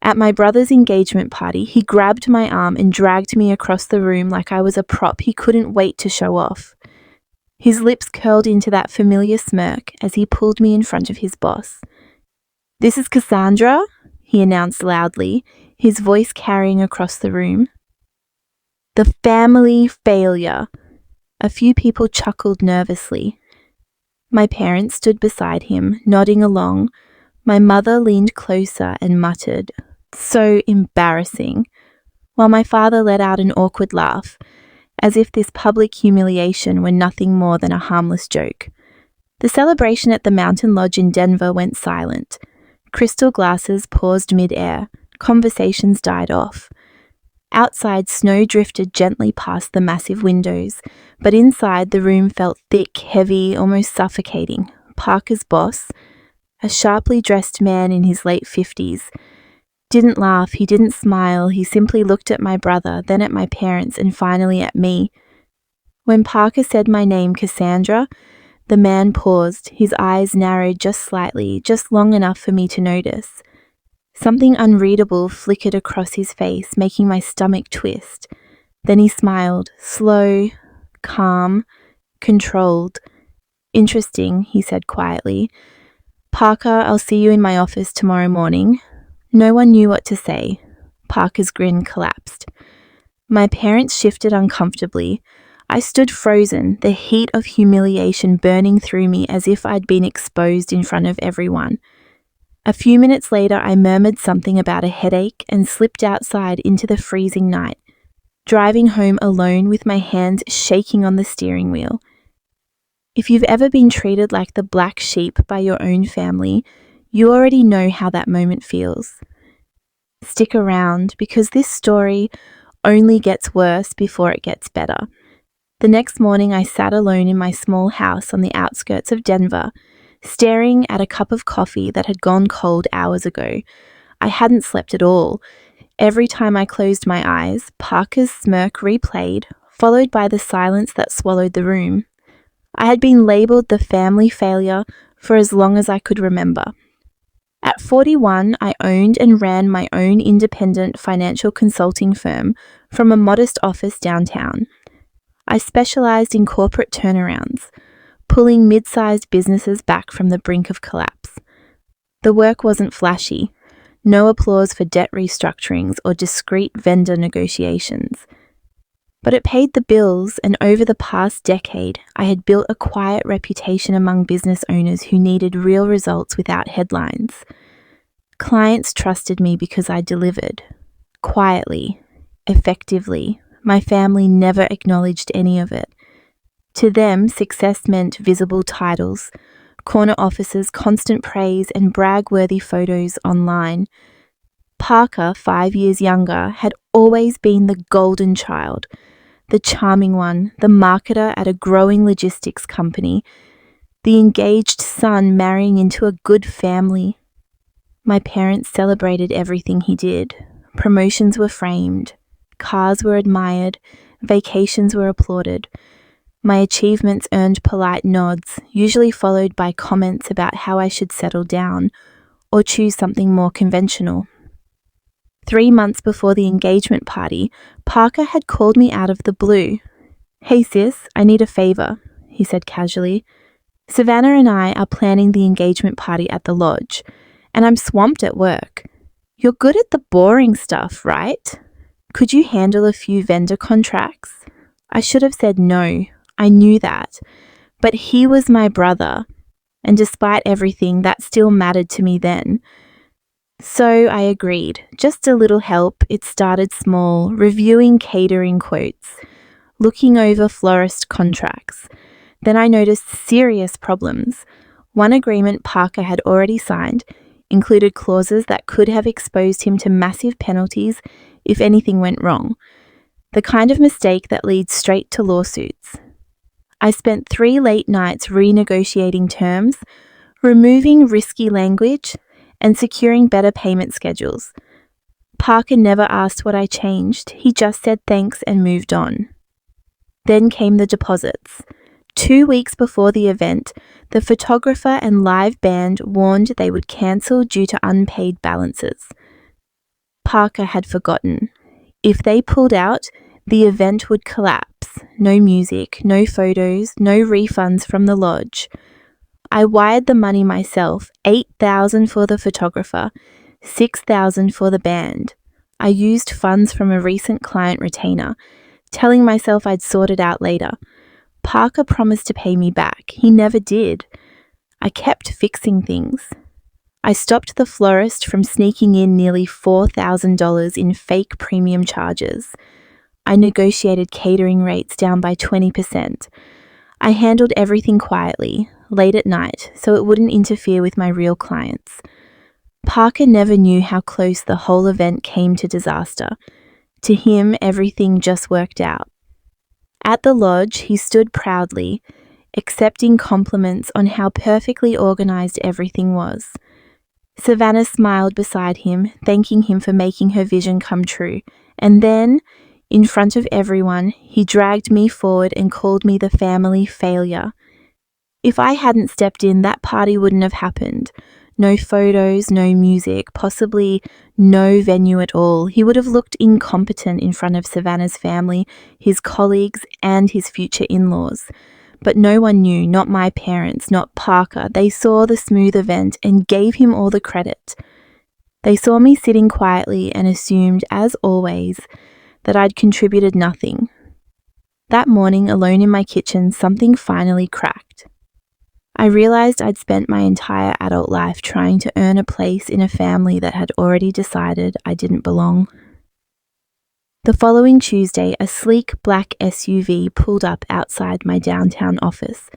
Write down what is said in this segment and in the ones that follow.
At my brother's engagement party, he grabbed my arm and dragged me across the room like I was a prop he couldn't wait to show off. His lips curled into that familiar smirk as he pulled me in front of his boss. "This is Cassandra," he announced loudly, his voice carrying across the room. "The family failure." A few people chuckled nervously. My parents stood beside him, nodding along. My mother leaned closer and muttered, "So embarrassing," while my father let out an awkward laugh, as if this public humiliation were nothing more than a harmless joke. The celebration at the Mountain Lodge in Denver went silent. Crystal glasses paused mid-air. Conversations died off. Outside, snow drifted gently past the massive windows, but inside the room felt thick, heavy, almost suffocating. Parker's boss, a sharply dressed man in his late 50s, didn't laugh, he didn't smile, he simply looked at my brother, then at my parents, and finally at me. When Parker said my name, Cassandra, the man paused, his eyes narrowed just slightly, just long enough for me to notice. Something unreadable flickered across his face, making my stomach twist. Then he smiled, slow, calm, controlled. "Interesting," he said quietly. "Parker, I'll see you in my office tomorrow morning." No one knew what to say. Parker's grin collapsed. My parents shifted uncomfortably. I stood frozen, the heat of humiliation burning through me as if I'd been exposed in front of everyone. A few minutes later, I murmured something about a headache and slipped outside into the freezing night, driving home alone with my hands shaking on the steering wheel. If you've ever been treated like the black sheep by your own family, you already know how that moment feels. Stick around, because this story only gets worse before it gets better. The next morning, I sat alone in my small house on the outskirts of Denver, staring at a cup of coffee that had gone cold hours ago. I hadn't slept at all. Every time I closed my eyes, Parker's smirk replayed, followed by the silence that swallowed the room. I had been labelled the family failure for as long as I could remember. At 41, I owned and ran my own independent financial consulting firm from a modest office downtown. I specialized in corporate turnarounds, pulling mid-sized businesses back from the brink of collapse. The work wasn't flashy, no applause for debt restructurings or discreet vendor negotiations. But it paid the bills, and over the past decade, I had built a quiet reputation among business owners who needed real results without headlines. Clients trusted me because I delivered. Quietly, effectively. My family never acknowledged any of it. To them, success meant visible titles, corner offices, constant praise, and brag-worthy photos online. Parker, 5 years younger, had always been the golden child, the charming one, the marketer at a growing logistics company, the engaged son marrying into a good family. My parents celebrated everything he did. Promotions were framed, cars were admired, vacations were applauded. My achievements earned polite nods, usually followed by comments about how I should settle down or choose something more conventional. 3 months before the engagement party, Parker had called me out of the blue. "Hey sis, I need a favor," he said casually. "Savannah and I are planning the engagement party at the lodge, and I'm swamped at work. You're good at the boring stuff, right? Could you handle a few vendor contracts?" I should have said no. I knew that. But he was my brother, and despite everything, that still mattered to me then. So I agreed. Just a little help. It started small, reviewing catering quotes, looking over florist contracts. Then I noticed serious problems. One agreement Parker had already signed included clauses that could have exposed him to massive penalties if anything went wrong. The kind of mistake that leads straight to lawsuits. I spent 3 late nights renegotiating terms, removing risky language, and securing better payment schedules. Parker never asked what I changed. He just said thanks and moved on. Then came the deposits. 2 weeks before the event, the photographer and live band warned they would cancel due to unpaid balances. Parker had forgotten. If they pulled out, the event would collapse. No music, no photos, no refunds from the lodge. I wired the money myself, $8,000 for the photographer, $6,000 for the band. I used funds from a recent client retainer, telling myself I'd sort it out later. Parker promised to pay me back. He never did. I kept fixing things. I stopped the florist from sneaking in nearly $4,000 in fake premium charges. I negotiated catering rates down by 20%. I handled everything quietly, late at night, so it wouldn't interfere with my real clients. Parker never knew how close the whole event came to disaster. To him, everything just worked out. At the lodge, he stood proudly, accepting compliments on how perfectly organized everything was. Savannah smiled beside him, thanking him for making her vision come true. And then, in front of everyone, he dragged me forward and called me the family failure. If I hadn't stepped in, that party wouldn't have happened. No photos, no music, possibly no venue at all. He would have looked incompetent in front of Savannah's family, his colleagues, and his future in-laws. But no one knew, not my parents, not Parker. They saw the smooth event and gave him all the credit. They saw me sitting quietly and assumed, as always, that I'd contributed nothing. That morning, alone in my kitchen, something finally cracked. I realized I'd spent my entire adult life trying to earn a place in a family that had already decided I didn't belong. The following Tuesday, a sleek black SUV pulled up outside my downtown office.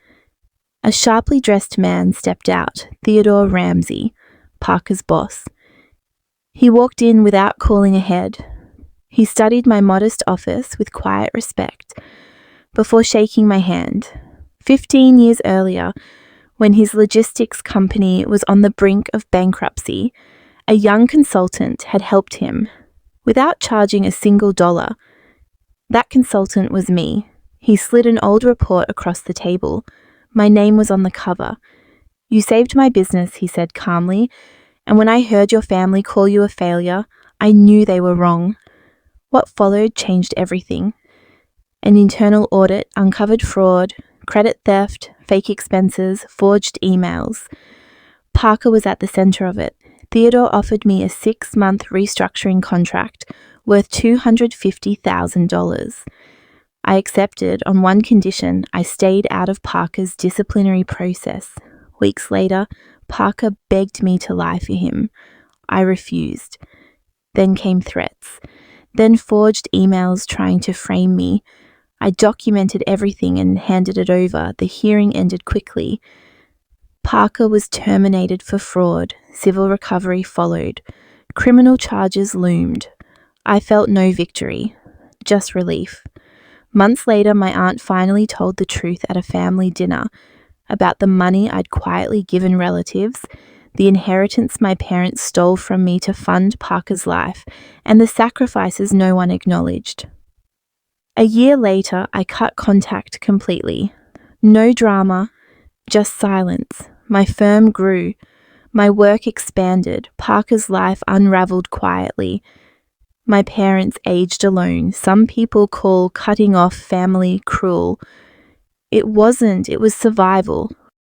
A sharply dressed man stepped out, Theodore Ramsey, Parker's boss. He walked in without calling ahead. He studied my modest office with quiet respect before shaking my hand. 15 years earlier, when his logistics company was on the brink of bankruptcy, a young consultant had helped him without charging a single dollar. That consultant was me. He slid an old report across the table. My name was on the cover. "You saved my business," he said calmly, "and when I heard your family call you a failure, I knew they were wrong." What followed changed everything. An internal audit uncovered fraud, credit theft, fake expenses, forged emails. Parker was at the center of it. Theodore offered me a 6-month restructuring contract worth $250,000. I accepted on one condition: I stayed out of Parker's disciplinary process. Weeks later, Parker begged me to lie for him. I refused. Then came threats. Then forged emails trying to frame me. I documented everything and handed it over. The hearing ended quickly. Parker was terminated for fraud. Civil recovery followed. Criminal charges loomed. I felt no victory, just relief. Months later, my aunt finally told the truth at a family dinner about the money I'd quietly given relatives, the inheritance my parents stole from me to fund Parker's life, and the sacrifices no one acknowledged. A year later, I cut contact completely. No drama, just silence. My firm grew. My work expanded. Parker's life unraveled quietly. My parents aged alone. Some people call cutting off family cruel. It wasn't. It was survival.